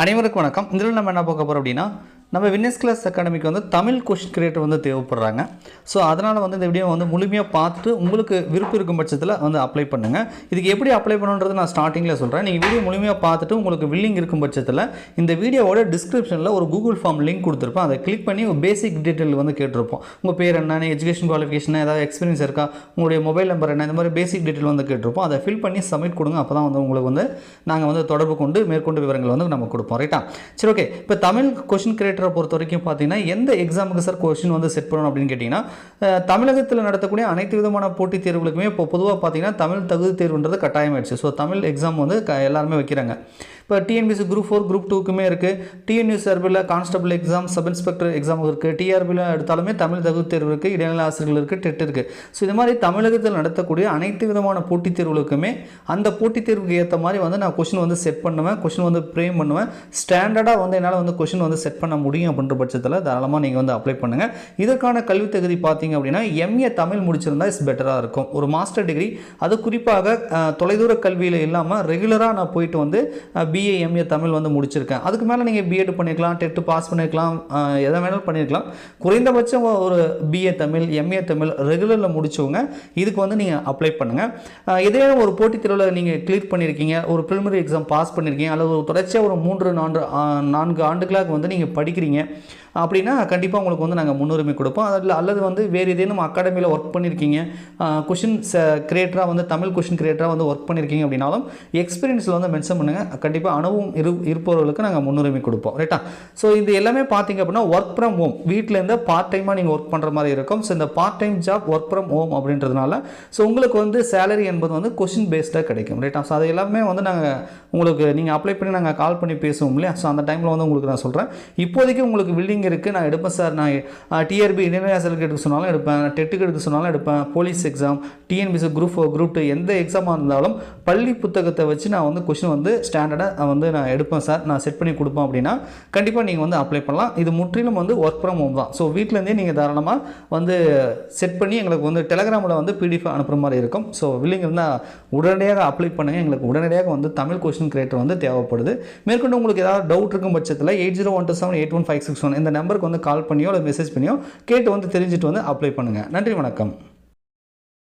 அனைவருக்கும் வணக்கம். இதில் நம்ம என்ன பார்க்க போகிறோம் அப்படின்னா, நம்ம வின்னர்ஸ் கிளாஸ் அகாடமிக்கு வந்து தமிழ் கொஸ்டின் கிரியேட்டர் வந்து தேவைப்படுறாங்க. ஸோ அதனால் வந்து இந்த வீடியோ வந்து முழுமையாக பார்த்துட்டு உங்களுக்கு விருப்பம் இருக்கும் பட்சத்தில் வந்து அப்ளை பண்ணுங்கள். இதுக்கு எப்படி அப்ளை பண்ணுன்றது நான் ஸ்டார்டிங்கில் சொல்கிறேன். நீங்கள் வீடியோ முழுமையாக பார்த்துட்டு உங்களுக்கு வில்லிங் இருக்கும் பட்சத்தில் இந்த வீடியோவோட டிஸ்கிரிப்ஷனில் ஒரு கூகுள் ஃபார்ம் லிங்க் கொடுத்துருப்போம். அதை கிளிக் பண்ணி ஒரு பேசிக் டீட்டெயில் வந்து கேட்டிருப்போம். உங்கள் பேர் என்ன, எஜுகேஷன் குவாலிஃபிகேஷன், ஏதாவது எக்ஸ்பீரியன்ஸ் இருக்கா, உங்களுடைய மொபைல் நம்பர் என்ன, இந்த மாதிரி பேசிக் டீட்டெயில் வந்து கேட்டிருப்போம். அதை ஃபில் பண்ணி சப்மிட் கொடுங்க. அப்போ தான் வந்து உங்களுக்கு வந்து நாங்கள் வந்து தொடர்பு கொண்டு மேற்கொண்டு விவரங்கள் வந்து நம்ம கொடுப்போம். ரைட்டா? சரி, ஓகே. இப்போ தமிழ் கொஸ்டின் கிரியேட்டரை பொறுத்த வரைக்கும் பார்த்தீங்கன்னா எந்த எக்ஸாமுக்கு சார் கொஸ்டின் வந்து செட் பண்ணணும் அப்படின்னு கேட்டிங்கன்னா, தமிழகத்தில் நடத்தக்கூடிய அனைத்து விதமான போட்டித் தேர்வுகளுக்குமே இப்போ பொதுவாக பார்த்தீங்கன்னா தமிழ் தகுதி தேர்வுன்றது கட்டாயமாயிடுச்சு. ஸோ தமிழ் எக்ஸாம் வந்து எல்லாருமே வைக்கிறாங்க. இப்போ டிஎன்பிசி குரூப் 4 குரூப் 2க்குமே இருக்குது. டிஎன்யூஎஸ்ஆர்பியில் constable exam, sub inspector exam இருக்குது. டிஆர்பியில் எடுத்தாலுமே தமிழ் தகுதி தேர்வு இருக்குது, இடைநிலை ஆசிரியர்கள் இருக்குது, டெட் இருக்குது. ஸோ இது மாதிரி தமிழகத்தில் நடத்தக்கூடிய அனைத்து விதமான போட்டித் தேர்வுகளுக்குமே அந்த போட்டித் தேர்வுக்கு ஏற்ற மாதிரி வந்து நான் கொஸ்டின் வந்து செட் பண்ணுவேன், கொஸ்டின் வந்து ஃப்ரேம் பண்ணுவேன். ஸ்டாண்டர்டாக வந்து என்னால் வந்து கொஸ்டின் வந்து செட் பண்ண முடியும் அப்படின்ற பட்சத்தில் தாராளமாக நீங்கள் வந்து அப்ளை பண்ணுங்கள். இதற்கான கல்வி தகுதி பார்த்தீங்க அப்படின்னா எம்ஏ தமிழ் முடிச்சிருந்தா இஸ் பெட்டராக இருக்கும். ஒரு மாஸ்டர் டிகிரி, அது குறிப்பாக தொலைதூர கல்வியில் இல்லாமல் ரெகுலராக நான் போயிட்டு வந்து பிஏ எம்ஏ தமிழ் வந்து முடிச்சிருக்கேன். அதுக்கு மேலே நீங்கள் பிஎட் பண்ணியிருக்கலாம், டெட்டு பாஸ் பண்ணியிருக்கலாம், எதை வேணாலும் பண்ணியிருக்கலாம். குறைந்தபட்சம் ஒரு பிஏ தமிழ் எம்ஏ தமிழ் ரெகுலரில் முடிச்சவங்க இதுக்கு வந்து நீங்கள் அப்ளை பண்ணுங்கள். இதே ஒரு போட்டித் தேர்வில் நீங்கள் கிளியர் பண்ணியிருக்கீங்க, ஒரு ப்ரிலிமினரி எக்ஸாம் பாஸ் பண்ணியிருக்கீங்க, அல்லது ஒரு தொடர்ச்சியாக ஒரு 4 ஆண்டுகளாக வந்து நீங்கள் படிக்கிறீங்க அப்படின்னா கண்டிப்பாக உங்களுக்கு வந்து நாங்கள் முன்னுரிமை கொடுப்போம். அல்லது வந்து வேறு ஏதேனும் அகாடமியில் ஒர்க் பண்ணியிருக்கீங்க, கொஷின் கிரியேட்டராக வந்து தமிழ் கொஷின் கிரியேட்டராக வந்து ஒர்க் பண்ணியிருக்கீங்க அப்படின்னாலும் எக்ஸ்பீரியன்ஸில் வந்து மென்ஷன் பண்ணுங்கள். கண்டிப்பாக அனுபவம் இருப்பவர்களுக்கு நாங்கள் முன்னுரிமை கொடுப்போம். ரைட்டா? ஸோ இது எல்லாமே பார்த்தீங்க அப்படின்னா ஒர்க் ஃப்ரம் ஹோம், வீட்டிலேருந்து பார்ட் டைமாக நீங்கள் ஒர்க் பண்ணுற மாதிரி இருக்கும். ஸோ இந்த part time job work from home அப்படின்றதுனால ஸோ உங்களுக்கு வந்து சேலரி என்பது வந்து கொஷின் பேஸ்டாக கிடைக்கும். ரைட்டா? ஸோ அது எல்லாமே வந்து நாங்கள் உங்களுக்கு நீங்கள் அப்ளை பண்ணி நாங்கள் கால் பண்ணி பேசுவோம் இல்லையா? ஸோ அந்த டைமில் வந்து உங்களுக்கு நான் சொல்கிறேன். இப்போதைக்கு உங்களுக்கு வில்லிங் இருக்குது, நான் எடுப்பேன் சார், நான் டிஆர்பி இடைநிலை ஆசிரியருக்கு எடுக்க சொன்னாலும் எடுப்பேன், டெட்டுக்கு எடுக்க சொன்னாலும் எடுப்பேன், police exam, TNPSC group 4 group 2 எந்த எக்ஸாமாக இருந்தாலும் பள்ளி புத்தகத்தை வச்சு நான் வந்து கொஸ்டின் வந்து ஸ்டாண்டர்டாக வந்து நான் எடுப்பேன் சார், நான் செட் பண்ணி கொடுப்பேன் அப்படின்னா கண்டிப்பாக நீங்கள் வந்து அப்ளை பண்ணலாம். இது முற்றிலும் வந்து ஒர்க் ஃப்ரம் ஹோம் தான். ஸோ வீட்டிலேருந்தே நீங்கள் தாராளமாக வந்து செட் பண்ணி எங்களுக்கு வந்து டெலகிராமில் வந்து பிடிஎஃப் அனுப்புகிற மாதிரி இருக்கும். ஸோ வில்லிங் இருந்தால் உடனடியாக அப்ளை பண்ணுங்கள். எங்களுக்கு உடனடியாக வந்து தமிழ் கொஸ்டின் கிரியேட்டர் வந்து தேவைப்படுது. மேற்கொண்டு உங்களுக்கு ஏதாவது டவுட் இருக்கும் பட்சத்தில் 8012781561 இந்த நம்பருக்கு வந்து கால் பண்ணியோ அல்லது மெசேஜ் பண்ணியோ கேட்டு வந்து தெரிஞ்சுட்டு வந்து அப்ளை பண்ணுங்கள். நன்றி, வணக்கம்.